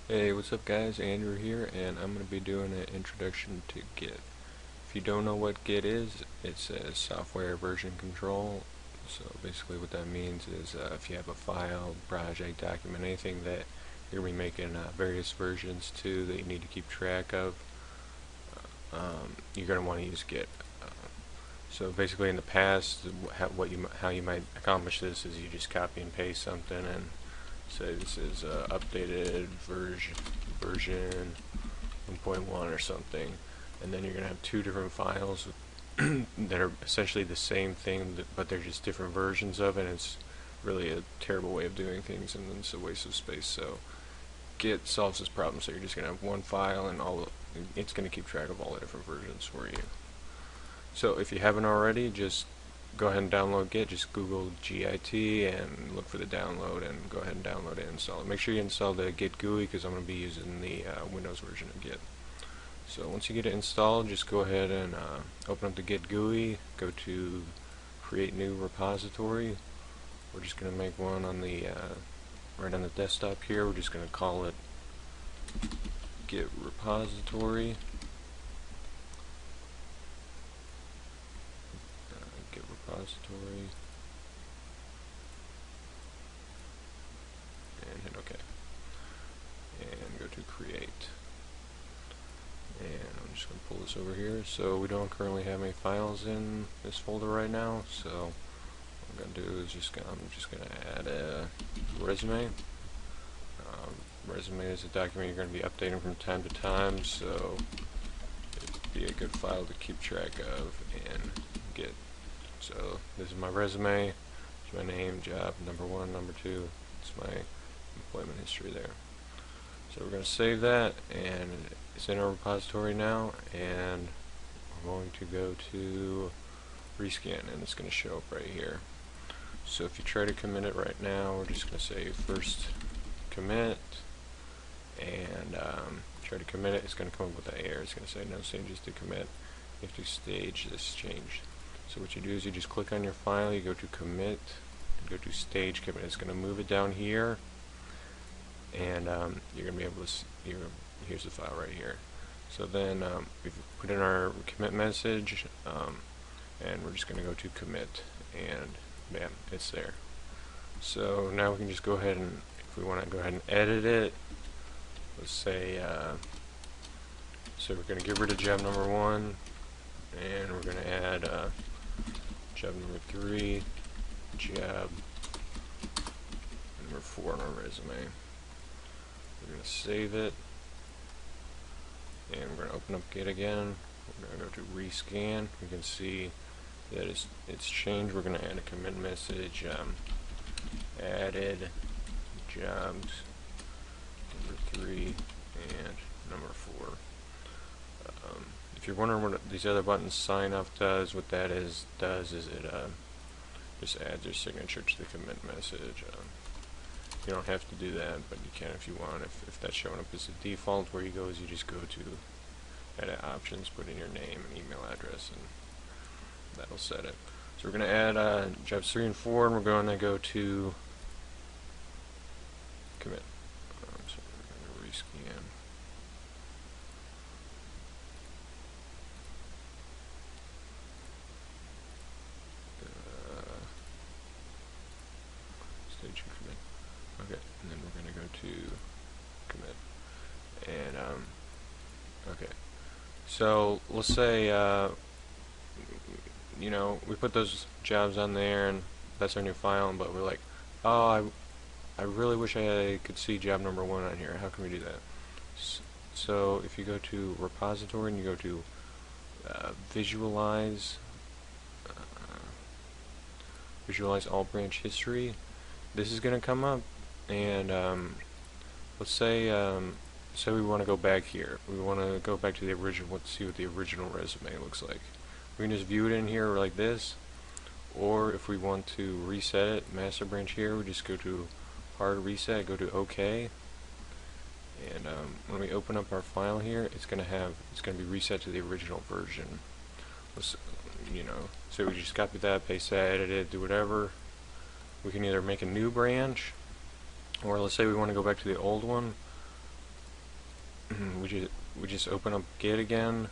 Hey, what's up guys? Andrew here, and I'm going to be doing an introduction to Git. If you don't know what Git is, it says software version control. So basically what that means is if you have a file, project, document, anything that you're going to be making various versions to that you need to keep track of, you're going to want to use Git. So basically in the past, how you might accomplish this is you just copy and paste something and say this is updated version 1.1 or something, and then you're going to have two different files that are essentially the same thing, but they're just different versions of it. And it's really a terrible way of doing things, and it's a waste of space. So Git solves this problem. So you're just going to have one file, and it's going to keep track of all the different versions for you. So if you haven't already, just go ahead and download Git. Just Google Git and look for the download, and go ahead and download it and install it. Make sure you install the Git GUI because I'm going to be using the Windows version of Git. So once you get it installed, just go ahead and open up the Git GUI, go to create new repository. We're just going to make one on the right on the desktop here. We're just going to call it Git repository. Git repository, and hit OK. And go to create. And I'm just going to pull this over here. So we don't currently have any files in this folder right now. So what I'm going to do is I'm just going to add a resume. Resume is a document you're going to be updating from time to time, so it'd be a good file to keep track of and get. So this is my resume. It's my name, job, number 1, number 2. It's my employment history there. So we're going to save that, and it's in our repository now, and we're going to go to rescan, and it's going to show up right here. So if you try to commit it right now, we're just going to say first commit, and try to commit it. It's going to come up with that error. It's going to say no changes to commit. You have to stage this change. So what you do is you just click on your file, you go to commit, and go to stage commit. It's going to move it down here, and you're going to be able to see, here's the file right here. So then we've put in our commit message, and we're just going to go to commit, and bam, it's there. So now we can just go ahead and, if we want to go ahead and edit it, let's say, so we're going to get rid of job number 1, and we're going to add job number 3, job number 4 on our resume. We're going to save it, and we're going to open up Git again. We're going to go to rescan. We can see that it's changed. We're going to add a commit message, added jobs number 3 and number 4. If you're wondering what these other buttons, sign off does, what that does is it just adds your signature to the commit message. You don't have to do that, but you can if you want. If that's showing up as a default, where you go is you just go to edit options, put in your name and email address, and that'll set it. So we're going to add jobs 3 and 4, and we're going to go to commit. So we're going to rescan. Stage and commit. Okay, and then we're going to go to commit. And okay, so let's say you know, we put those jobs on there, and that's our new file, but we're like, oh, I really wish I could see job number 1 on here. How can we do that? So if you go to repository and you go to visualize all branch history, this is going to come up, and let's say say we want to go back here. We want to go back to the original, let's see what the original resume looks like. We can just view it in here like this, or if we want to reset it, master branch here, we just go to hard reset, go to OK, and when we open up our file here, it's going to be reset to the original version. Let's, you know, so we just copy that, paste that, edit it, do whatever. We can either make a new branch, or let's say we want to go back to the old one. we just open up Git again,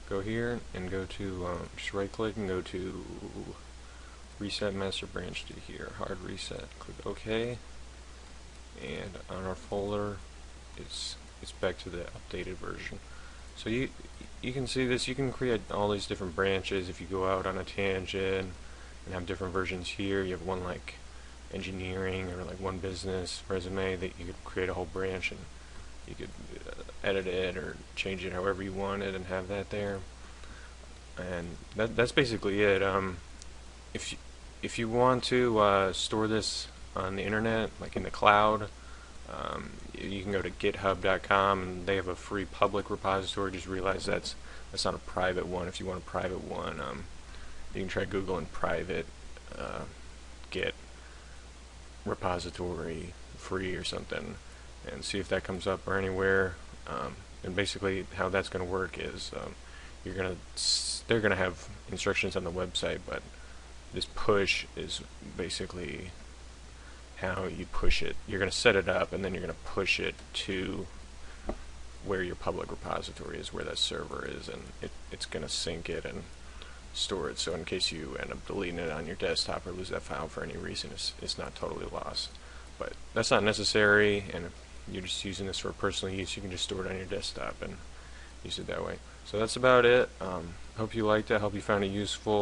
go here and go to just right click and go to reset master branch to here, hard reset, click OK, and on our folder it's back to the updated version. So you can see this, you can create all these different branches if you go out on a tangent and have different versions here. You have one like engineering or like one business resume that you could create a whole branch and you could edit it or change it however you wanted and have that there. And that's basically it. If you want to store this on the internet, like in the cloud, you can go to github.com and they have a free public repository. Just realize that's not a private one. If you want a private one, you can try Googling private Git repository free or something and see if that comes up or anywhere. And basically how that's going to work is they're going to have instructions on the website, but this push is basically how you push it. You're going to set it up and then you're going to push it to where your public repository is, where that server is, and it's going to sync it and store it, so in case you end up deleting it on your desktop or lose that file for any reason, it's not totally lost. But that's not necessary, and if you're just using this for personal use, you can just store it on your desktop and use it that way. So that's about it. Hope you liked it. Hope you found it useful.